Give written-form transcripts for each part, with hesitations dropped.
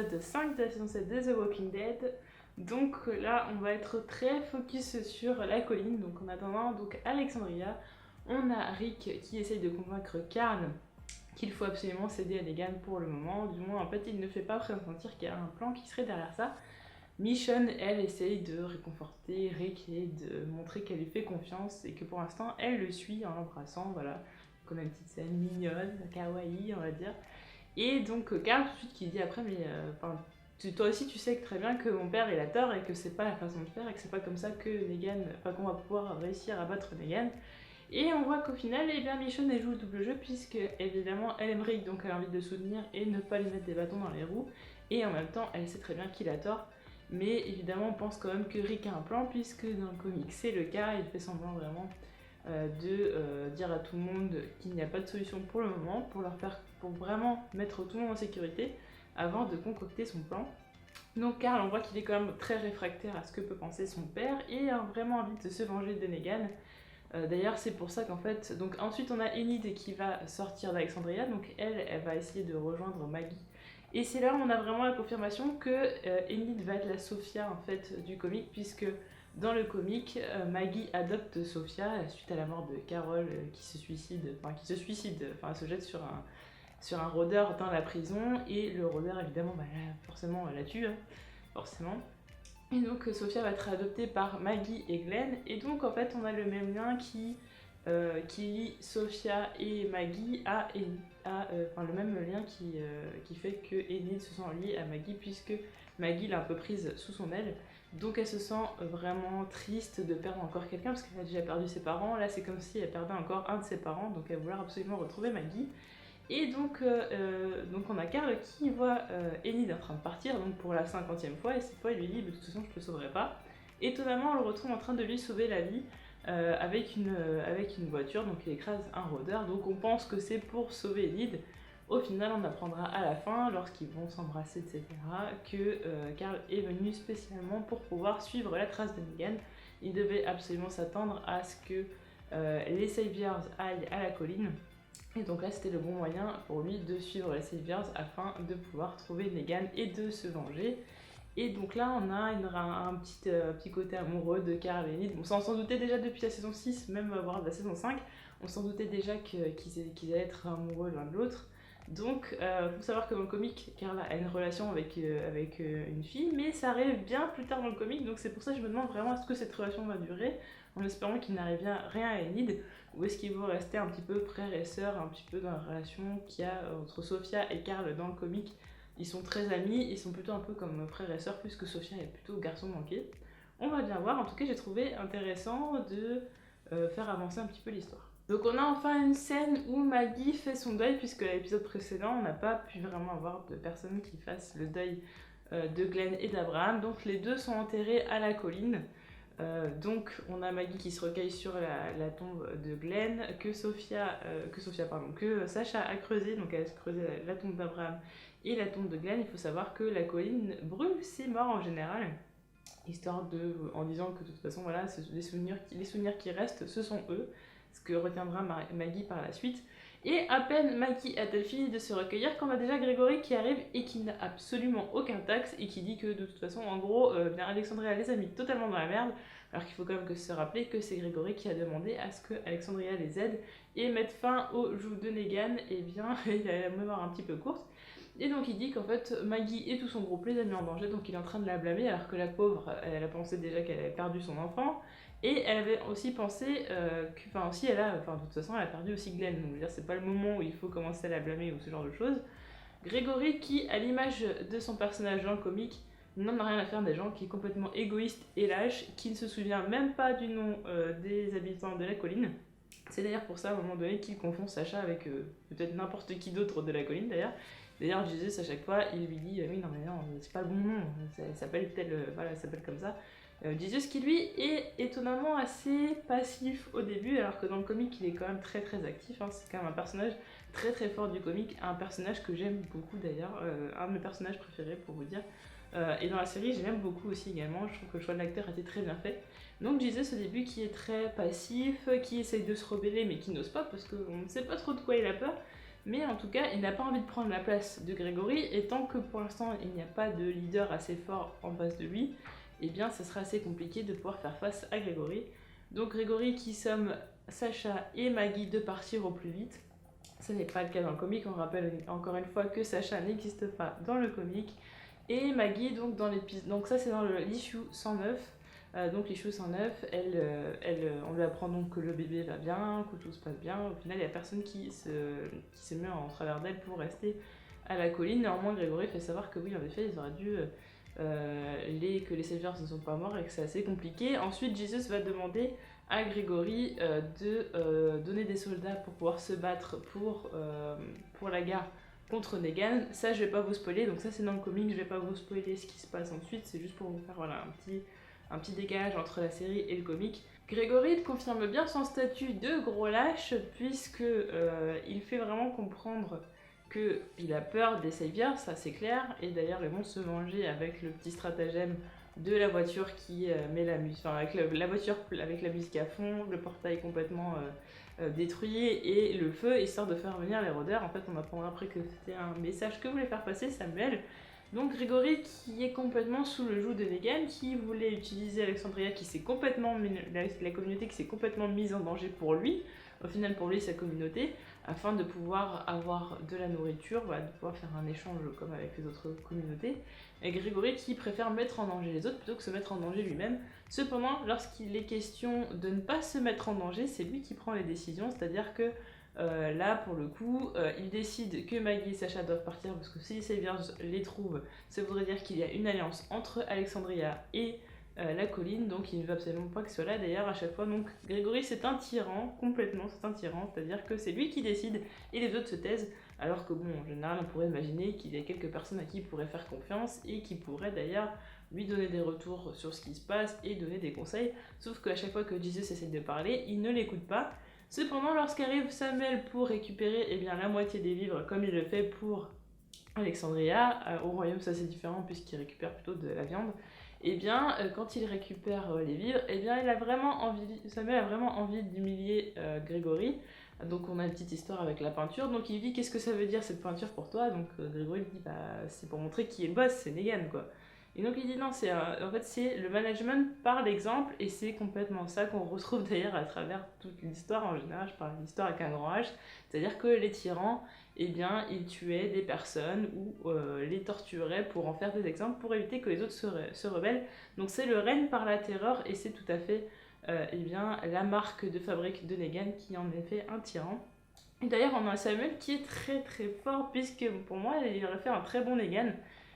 l'épisode 5 de la saison 7 de The Walking Dead. Donc là, on va être très focus sur la colline. Donc en attendant Alexandria, on a Rick qui essaye de convaincre Carl qu'il faut absolument céder à Negan pour le moment. Du moins, en fait, il ne fait pas pressentir qu'il y a un plan qui serait derrière ça. Michonne, elle, essaye de réconforter Rick et de montrer qu'elle lui fait confiance et que pour l'instant, elle le suit en l'embrassant. Voilà, donc on a une petite scène mignonne, kawaii, on va dire. Et donc Carl tout de suite qui dit après mais toi aussi tu sais que très bien que mon père il a tort et que c'est pas la façon de faire et que c'est pas comme ça que Negan, qu'on va pouvoir réussir à battre Negan. Et on voit qu'au final, eh bien, Michonne elle joue le double jeu puisque évidemment elle aime Rick donc elle a envie de le soutenir et ne pas lui mettre des bâtons dans les roues et en même temps elle sait très bien qu'il a tort. Mais évidemment on pense quand même que Rick a un plan puisque dans le comic c'est le cas, il fait semblant vraiment de dire à tout le monde qu'il n'y a pas de solution pour le moment, pour vraiment mettre tout le monde en sécurité avant de concocter son plan. Donc Carl, on voit qu'il est quand même très réfractaire à ce que peut penser son père et a vraiment envie de se venger de Negan. D'ailleurs, c'est pour ça qu'en fait, donc ensuite on a Enid qui va sortir d'Alexandria, donc elle va essayer de rejoindre Maggie. Et c'est là où on a vraiment la confirmation que Enid va être la Sophia en fait du comic, puisque dans le comic, Maggie adopte Sophia suite à la mort de Carol qui se se jette sur un rôdeur dans la prison et le rôdeur évidemment forcément la tue, hein, forcément. Et donc Sophia va être adoptée par Maggie et Glenn et donc en fait on a le même lien qui lie Sophia et Maggie le même lien qui fait que Enid se sent liée à Maggie puisque Maggie l'a un peu prise sous son aile. Donc elle se sent vraiment triste de perdre encore quelqu'un parce qu'elle a déjà perdu ses parents. Là c'est comme si elle perdait encore un de ses parents, donc elle voulait absolument retrouver Maggie. Et donc on a Carl qui voit Enid en train de partir donc pour la 50e fois et cette fois il lui dit de toute façon je te sauverai pas. Étonnamment on le retrouve en train de lui sauver la vie avec une voiture, donc il écrase un rôdeur, donc on pense que c'est pour sauver Enid. Au final, on apprendra à la fin, lorsqu'ils vont s'embrasser, etc., que Carl est venu spécialement pour pouvoir suivre la trace de Negan. Il devait absolument s'attendre à ce que les Saviors aillent à la colline. Et donc là, c'était le bon moyen pour lui de suivre les Saviors afin de pouvoir trouver Negan et de se venger. Et donc là, on a un petit côté amoureux de Carl et Enid. Bon, ça, on s'en doutait déjà depuis la saison 6, même voire de la saison 5. On s'en doutait déjà qu'ils allaient être amoureux l'un de l'autre. Donc, faut savoir que dans le comic, Carl a une relation avec une fille, mais ça arrive bien plus tard dans le comic, donc c'est pour ça que je me demande vraiment est-ce que cette relation va durer, en espérant qu'il n'arrive rien à Enid, ou est-ce qu'ils vont rester un petit peu frères et sœurs, un petit peu dans la relation qu'il y a entre Sophia et Carl dans le comic. Ils sont très amis, ils sont plutôt un peu comme frères et sœurs, puisque Sophia est plutôt garçon manqué. On va bien voir, en tout cas j'ai trouvé intéressant de faire avancer un petit peu l'histoire. Donc on a enfin une scène où Maggie fait son deuil, puisque à l'épisode précédent on n'a pas pu vraiment avoir de personne qui fasse le deuil de Glenn et d'Abraham. Donc les deux sont enterrés à la colline. Donc on a Maggie qui se recueille sur la tombe de Glenn, que Sacha a creusé, donc elle a creusé la tombe d'Abraham et la tombe de Glenn. Il faut savoir que la colline brûle ses morts en général, en disant que de toute façon voilà, les souvenirs qui restent ce sont eux, ce que retiendra Maggie par la suite. Et à peine Maggie a-t-elle fini de se recueillir qu'on a déjà Grégory qui arrive et qui n'a absolument aucun tact et qui dit que de toute façon, en gros, Alexandria les a mis totalement dans la merde, alors qu'il faut quand même se rappeler que c'est Grégory qui a demandé à ce que Alexandria les aide et mette fin aux joues de Negan. Et bien, il a la mémoire un petit peu courte. Et donc il dit qu'en fait Maggie et tout son groupe les a mis en danger, donc il est en train de la blâmer alors que la pauvre, elle a pensé déjà qu'elle avait perdu son enfant. Et elle avait aussi pensé de toute façon, elle a perdu aussi Glenn. Donc, je veux dire, c'est pas le moment où il faut commencer à la blâmer ou ce genre de choses. Grégory, qui, à l'image de son personnage dans le comic, n'en a rien à faire des gens, qui est complètement égoïste et lâche, qui ne se souvient même pas du nom des habitants de la colline. C'est d'ailleurs pour ça, à un moment donné, qu'il confond Sacha avec peut-être n'importe qui d'autre de la colline, d'ailleurs. D'ailleurs, Jesus, à chaque fois, il lui dit oui, non, mais non, c'est pas le bon nom, ça s'appelle ça s'appelle comme ça. Jesus qui lui est étonnamment assez passif au début, alors que dans le comic il est quand même très très actif, hein. C'est quand même un personnage très très fort du comic, un personnage que j'aime beaucoup d'ailleurs, un de mes personnages préférés pour vous dire. Et dans la série j'aime beaucoup aussi également, je trouve que le choix de l'acteur a été très bien fait. Donc Jesus au début qui est très passif, qui essaye de se rebeller mais qui n'ose pas parce qu'on ne sait pas trop de quoi il a peur. Mais en tout cas, il n'a pas envie de prendre la place de Grégory, et tant que pour l'instant il n'y a pas de leader assez fort en face de lui, eh bien ce sera assez compliqué de pouvoir faire face à Grégory. Donc Grégory qui somme Sacha et Maggie de partir au plus vite. Ce n'est pas le cas dans le comic, on rappelle encore une fois que Sacha n'existe pas dans le comic. Et Maggie, donc, donc ça c'est dans l'issue 109. Donc l'issue 109, on lui apprend donc que le bébé va bien, que tout se passe bien. Au final, il n'y a personne qui se met en travers d'elle pour rester à la colline. Néanmoins, Grégory fait savoir que oui, en effet, ils auraient dû... que les Saviors ne sont pas morts et que c'est assez compliqué. Ensuite, Jesus va demander à Grégory de donner des soldats pour pouvoir se battre pour la guerre contre Negan. Ça, je vais pas vous spoiler, donc ça c'est dans le comic, je vais pas vous spoiler ce qui se passe ensuite, c'est juste pour vous faire voilà, un petit décalage entre la série et le comic. Grégory confirme bien son statut de gros lâche, puisque il fait vraiment comprendre qu'il a peur des Saviors, ça c'est clair, et d'ailleurs ils vont se venger avec le petit stratagème de la voiture qui met la musique, enfin avec la voiture avec la musique à fond, le portail complètement détruit et le feu, histoire de faire venir les rôdeurs. En fait, on apprendra après que c'était un message que voulait faire passer Samuel. Donc Grégory qui est complètement sous le joug de Negan, qui voulait utiliser Alexandria, qui s'est complètement la communauté qui s'est complètement mise en danger pour lui, au final pour lui sa communauté, afin de pouvoir avoir de la nourriture, voilà, de pouvoir faire un échange comme avec les autres communautés. Et Grégory qui préfère mettre en danger les autres plutôt que se mettre en danger lui-même. Cependant, lorsqu'il est question de ne pas se mettre en danger, c'est lui qui prend les décisions, c'est-à-dire que là, pour le coup, il décide que Maggie et Sacha doivent partir, parce que si les Saviors les trouvent, ça voudrait dire qu'il y a une alliance entre Alexandria et la colline, donc il ne veut absolument pas que ce soit là. D'ailleurs, à chaque fois, donc Grégory c'est un tyran, complètement, c'est un tyran, c'est-à-dire que c'est lui qui décide et les autres se taisent, alors que bon, en général, on pourrait imaginer qu'il y a quelques personnes à qui il pourrait faire confiance et qui pourraient d'ailleurs lui donner des retours sur ce qui se passe et donner des conseils, sauf qu'à chaque fois que Jesus essaie de parler, il ne l'écoute pas. Cependant, lorsqu'arrive Samuel pour récupérer la moitié des vivres, comme il le fait pour Alexandria, au royaume ça c'est différent puisqu'il récupère plutôt de la viande, quand il récupère les vivres, Samuel a vraiment envie d'humilier Grégory. Donc on a une petite histoire avec la peinture, donc il lui dit qu'est-ce que ça veut dire cette peinture pour toi, donc Grégory lui dit bah c'est pour montrer qui est le boss, c'est Negan quoi. Et donc il dit non, en fait c'est le management par l'exemple, et c'est complètement ça qu'on retrouve d'ailleurs à travers toute l'histoire en général, je parle d'histoire avec un grand H, c'est-à-dire que les tyrans, ils tuaient des personnes ou les torturaient pour en faire des exemples, pour éviter que les autres se rebellent. Donc c'est le règne par la terreur, et c'est tout à fait la marque de fabrique de Negan qui en est fait un tyran. Et d'ailleurs on a Samuel qui est très très fort, puisque pour moi il aurait fait un très bon Negan.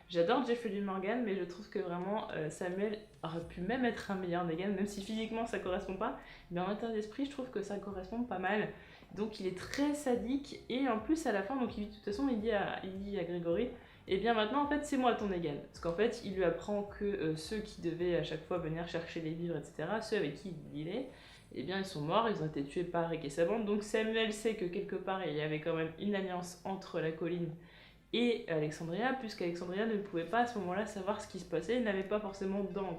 J'adore Jeffrey Dean Morgan, mais je trouve que vraiment Samuel aurait pu même être un meilleur Negan, même si physiquement ça correspond pas, mais en état d'esprit je trouve que ça correspond pas mal. Donc il est très sadique, et en plus à la fin, donc de toute façon il dit à Grégory, et bien maintenant en fait c'est moi ton Negan, parce qu'en fait il lui apprend que ceux qui devaient à chaque fois venir chercher les vivres, etc., ceux avec qui il dealait, ils sont morts, ils ont été tués par Rick et sa bande. Donc Samuel sait que quelque part il y avait quand même une alliance entre la colline et Alexandria, puisqu'Alexandria ne pouvait pas à ce moment-là savoir ce qui se passait, il n'avait pas forcément de dents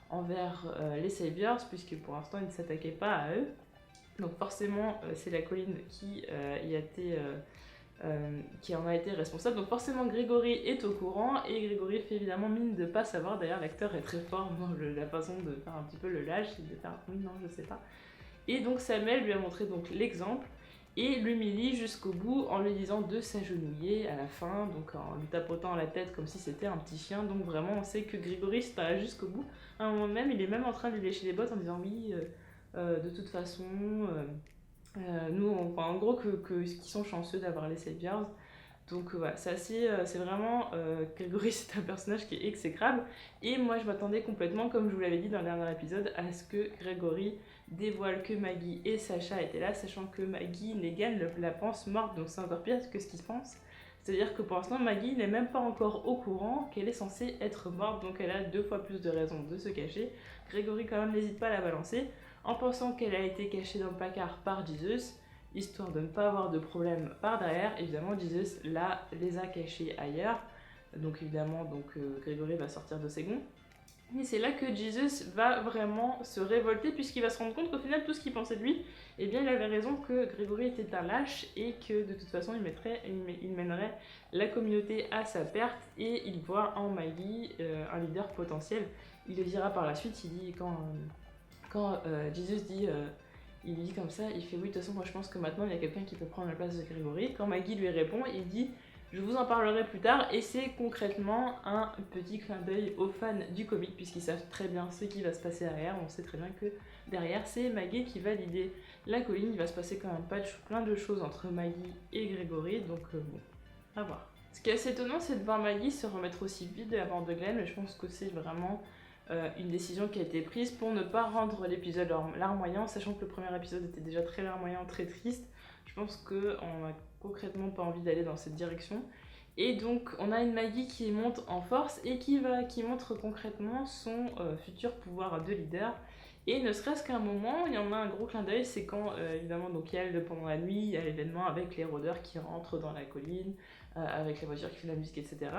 envers les Saviors, puisque pour l'instant il ne s'attaquait pas à eux. Donc forcément c'est la colline qui en a été responsable. Donc forcément Grégory est au courant, et Grégory fait évidemment mine de pas savoir. D'ailleurs l'acteur est très fort dans la façon de faire un petit peu le lâche, de faire oui non je sais pas. Et donc Samuel lui a montré donc l'exemple et l'humilie jusqu'au bout en lui disant de s'agenouiller à la fin, donc en lui tapotant la tête comme si c'était un petit chien. Donc vraiment on sait que Grégory se là jusqu'au bout. À un moment même il est même en train de lui lécher les bottes en disant oui de toute façon nous en gros qu'ils sont chanceux d'avoir les Saviors. Donc voilà, c'est vraiment Grégory c'est un personnage qui est exécrable, et moi je m'attendais complètement, comme je vous l'avais dit dans le dernier épisode, à ce que Grégory dévoile que Maggie et Sacha étaient là, sachant que Maggie, Negan la pense morte, donc c'est encore pire que ce qu'il se pense. C'est-à-dire que pour l'instant Maggie n'est même pas encore au courant qu'elle est censée être morte, donc elle a 2 fois plus de raisons de se cacher. Grégory quand même n'hésite pas à la balancer, en pensant qu'elle a été cachée dans le placard par Jesus, histoire de ne pas avoir de problème par derrière. Évidemment Jesus là les a cachés ailleurs, donc évidemment Grégory va sortir de ses gonds. Et c'est là que Jesus va vraiment se révolter puisqu'il va se rendre compte qu'au final tout ce qu'il pensait de lui, eh bien il avait raison, que Grégory était un lâche et que de toute façon il mènerait la communauté à sa perte, et il voit en Maggie un leader potentiel. Il le dira par la suite, il dit quand Jesus dit, il dit comme ça, il fait oui de toute façon moi je pense que maintenant il y a quelqu'un qui peut prendre la place de Grégory. Quand Maggie lui répond, il dit je vous en parlerai plus tard, et c'est concrètement un petit clin d'œil aux fans du comic, puisqu'ils savent très bien ce qui va se passer derrière. On sait très bien que derrière, c'est Maggie qui va l'idée la colline. Il va se passer quand même plein de choses entre Maggie et Grégory, donc bon, à voir. Ce qui est assez étonnant, c'est de voir Maggie se remettre aussi vite de la mort de Glenn, mais je pense que c'est vraiment une décision qui a été prise pour ne pas rendre l'épisode larmoyant, sachant que le premier épisode était déjà très larmoyant, très triste. Je pense qu'on a concrètement pas envie d'aller dans cette direction. Et donc on a une Maggie qui monte en force et qui montre concrètement son futur pouvoir de leader. Et ne serait-ce qu'à un moment, il y en a un gros clin d'œil, c'est quand évidemment donc il y a pendant la nuit, il y a l'événement avec les rôdeurs qui rentrent dans la colline, avec la voiture qui fait la musique, etc.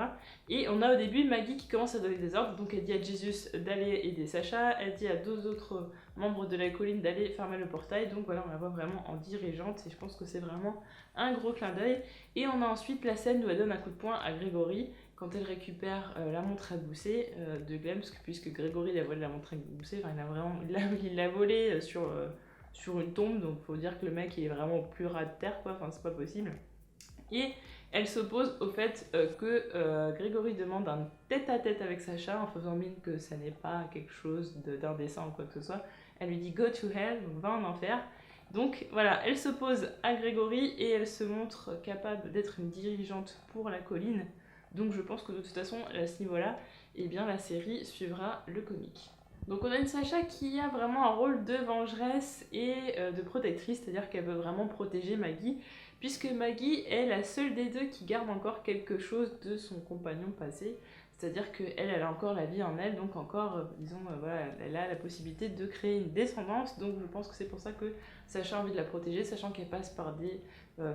Et on a au début Maggie qui commence à donner des ordres, donc elle dit à Jesus d'aller aider Sacha, elle dit à deux autres membres de la colline d'aller fermer le portail, donc voilà, on la voit vraiment en dirigeante, et je pense que c'est vraiment un gros clin d'œil. Et on a ensuite la scène où elle donne un coup de poing à Grégory, quand elle récupère la montre à gousset de Glenn, puisque Grégory il a volé la montre à gousset, enfin il l'a volée sur une tombe, donc faut dire que le mec il est vraiment plus ras de terre, quoi, enfin c'est pas possible. Et elle s'oppose au fait que Grégory demande un tête-à-tête avec Sacha en faisant mine que ça n'est pas quelque chose d'indécent ou quoi que ce soit. Elle lui dit go to hell, donc va en enfer. Donc voilà, elle s'oppose à Grégory et elle se montre capable d'être une dirigeante pour la colline. Donc je pense que de toute façon, à ce niveau-là, eh bien, la série suivra le comic. Donc on a une Sacha qui a vraiment un rôle de vengeresse et de protectrice, c'est-à-dire qu'elle veut vraiment protéger Maggie, puisque Maggie est la seule des deux qui garde encore quelque chose de son compagnon passé. C'est-à-dire qu'elle a encore la vie en elle, donc encore, voilà, elle a la possibilité de créer une descendance, donc je pense que c'est pour ça que Sacha a envie de la protéger, sachant qu'elle passe par des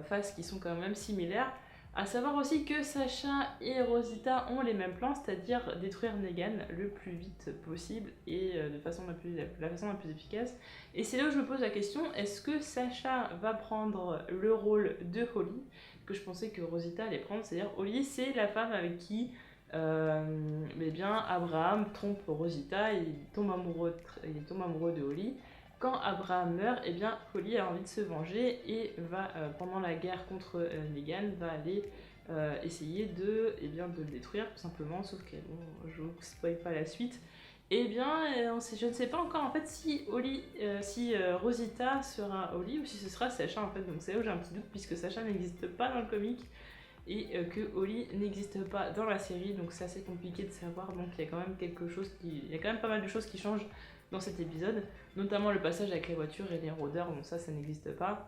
phases qui sont quand même similaires. A savoir aussi que Sacha et Rosita ont les mêmes plans, c'est-à-dire détruire Negan le plus vite possible et de façon la façon la plus efficace. Et c'est là où je me pose la question, est-ce que Sacha va prendre le rôle de Holly, que je pensais que Rosita allait prendre, c'est-à-dire Holly, c'est la femme avec qui Abraham trompe Rosita, il tombe amoureux de Holly. Quand Abraham meurt, Holly a envie de se venger et va, pendant la guerre contre Negan, va aller essayer de le détruire tout simplement, sauf que bon, je vous spoil pas la suite. Je ne sais pas encore en fait si Rosita sera Holly ou si ce sera Sacha en fait, donc c'est là où j'ai un petit doute puisque Sacha n'existe pas dans le comic et que Holly n'existe pas dans la série, donc c'est assez compliqué de savoir, donc il y a quand même pas mal de choses qui changent dans cet épisode, notamment le passage avec les voitures et les rôdeurs, donc ça n'existe pas.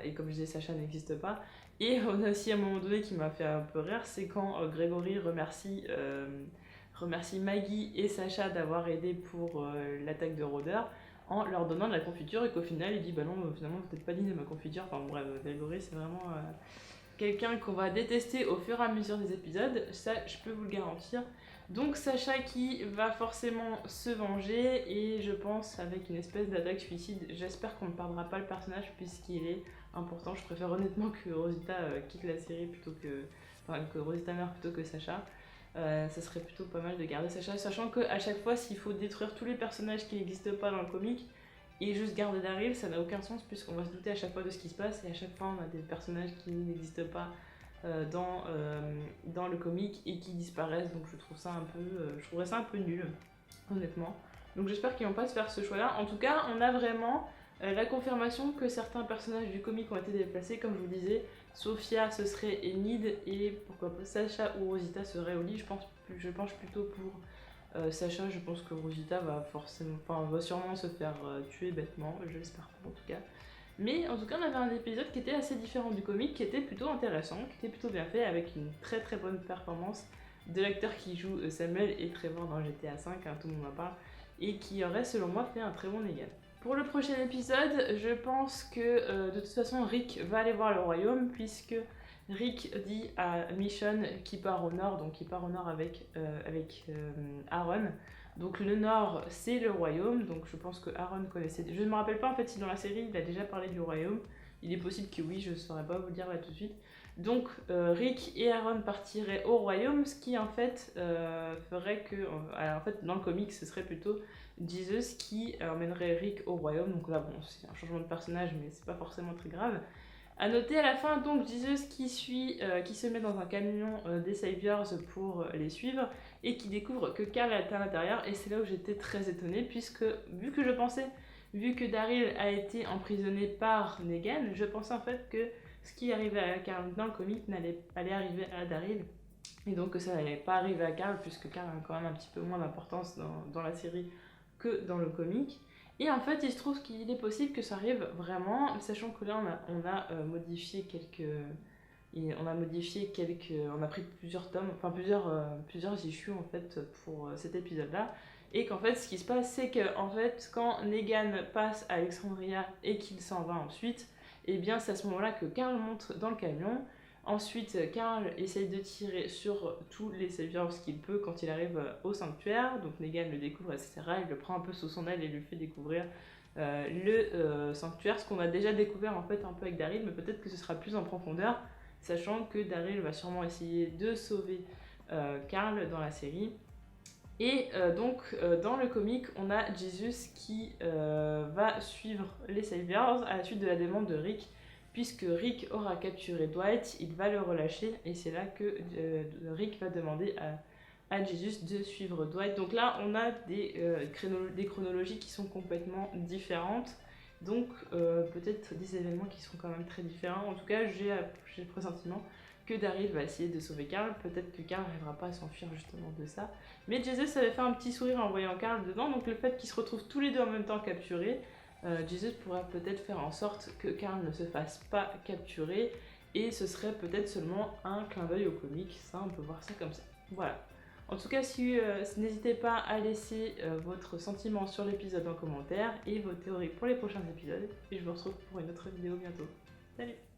Et comme je disais, Sacha n'existe pas. Et on a aussi un moment donné qui m'a fait un peu rire, c'est quand Grégory remercie Maggie et Sacha d'avoir aidé pour l'attaque de rôdeurs en leur donnant de la confiture, et qu'au final il dit bah non, finalement vous n'êtes pas digne de ma confiture. Enfin bref, Grégory c'est vraiment quelqu'un qu'on va détester au fur et à mesure des épisodes, ça je peux vous le garantir. Donc Sacha qui va forcément se venger, et je pense avec une espèce d'attaque suicide. J'espère qu'on ne perdra pas le personnage puisqu'il est important. Je préfère honnêtement que Rosita quitte la série que Rosita meure plutôt que Sacha. Ça serait plutôt pas mal de garder Sacha, sachant qu'à chaque fois s'il faut détruire tous les personnages qui n'existent pas dans le comic et juste garder Daryl, ça n'a aucun sens puisqu'on va se douter à chaque fois de ce qui se passe, et à chaque fois on a des personnages qui n'existent pas dans le comic et qui disparaissent, donc je trouverais ça un peu nul, honnêtement. Donc j'espère qu'ils vont pas se faire ce choix-là. En tout cas, on a vraiment la confirmation que certains personnages du comic ont été déplacés, comme je vous disais. Sophia ce serait Enid, et pourquoi pas Sacha ou Rosita serait Holly. Je penche plutôt pour Sacha. Je pense que Rosita va sûrement se faire tuer bêtement, je l'espère pas en tout cas. Mais en tout cas, on avait un épisode qui était assez différent du comic, qui était plutôt intéressant, qui était plutôt bien fait, avec une très très bonne performance de l'acteur qui joue Samuel et Trevor dans GTA V, tout le monde en parle, et qui aurait selon moi fait un très bon Negan. Pour le prochain épisode, je pense que de toute façon Rick va aller voir le royaume, puisque Rick dit à Michonne qui part au nord, donc il part au nord avec Aaron. Donc le nord, c'est le royaume, donc je pense que Aaron connaissait. Je ne me rappelle pas en fait si dans la série il a déjà parlé du royaume. Il est possible que oui, je ne saurais pas vous le dire là tout de suite. Donc Rick et Aaron partiraient au royaume, ce qui en fait ferait que, en fait dans le comic ce serait plutôt Jesus qui emmènerait Rick au royaume. Donc là bon, c'est un changement de personnage mais c'est pas forcément très grave. A noter à la fin donc Jesus qui se met dans un camion des Saviors pour les suivre et qui découvre que Carl est à l'intérieur, et c'est là où j'étais très étonnée puisque vu que Daryl a été emprisonné par Negan, je pensais en fait que ce qui arrivait à Carl dans le comic allait arriver à Daryl, et donc que ça n'allait pas arriver à Carl puisque Carl a quand même un petit peu moins d'importance dans la série que dans le comic. Et en fait, il se trouve qu'il est possible que ça arrive vraiment, sachant que là, on a modifié quelques... On a pris plusieurs tomes, enfin plusieurs issues en fait pour cet épisode-là. Et qu'en fait, ce qui se passe, c'est que en fait, quand Negan passe à Alexandria et qu'il s'en va ensuite, et bien c'est à ce moment-là que Carl monte dans le camion. Ensuite, Carl essaye de tirer sur tous les Saviors qu'il peut quand il arrive au sanctuaire. Donc Negan le découvre, etc. Il le prend un peu sous son aile et lui fait découvrir le sanctuaire, ce qu'on a déjà découvert en fait un peu avec Daryl, mais peut-être que ce sera plus en profondeur, sachant que Daryl va sûrement essayer de sauver Carl dans la série. Et dans le comic, on a Jesus qui va suivre les Saviors à la suite de la demande de Rick. Puisque Rick aura capturé Dwight, il va le relâcher et c'est là que Rick va demander à Jesus de suivre Dwight. Donc là, on a des chronologies qui sont complètement différentes. Donc peut-être des événements qui sont quand même très différents. En tout cas, j'ai le pressentiment que Daryl va essayer de sauver Carl. Peut-être que Carl n'arrivera pas à s'enfuir justement de ça. Mais Jesus avait fait un petit sourire en voyant Carl dedans. Donc le fait qu'ils se retrouvent tous les deux en même temps capturés, Jesus pourrait peut-être faire en sorte que Carl ne se fasse pas capturer, et ce serait peut-être seulement un clin d'œil au comic, ça on peut voir ça comme ça. Voilà. En tout cas, n'hésitez pas à laisser votre sentiment sur l'épisode en commentaire et vos théories pour les prochains épisodes, et je vous retrouve pour une autre vidéo bientôt. Salut!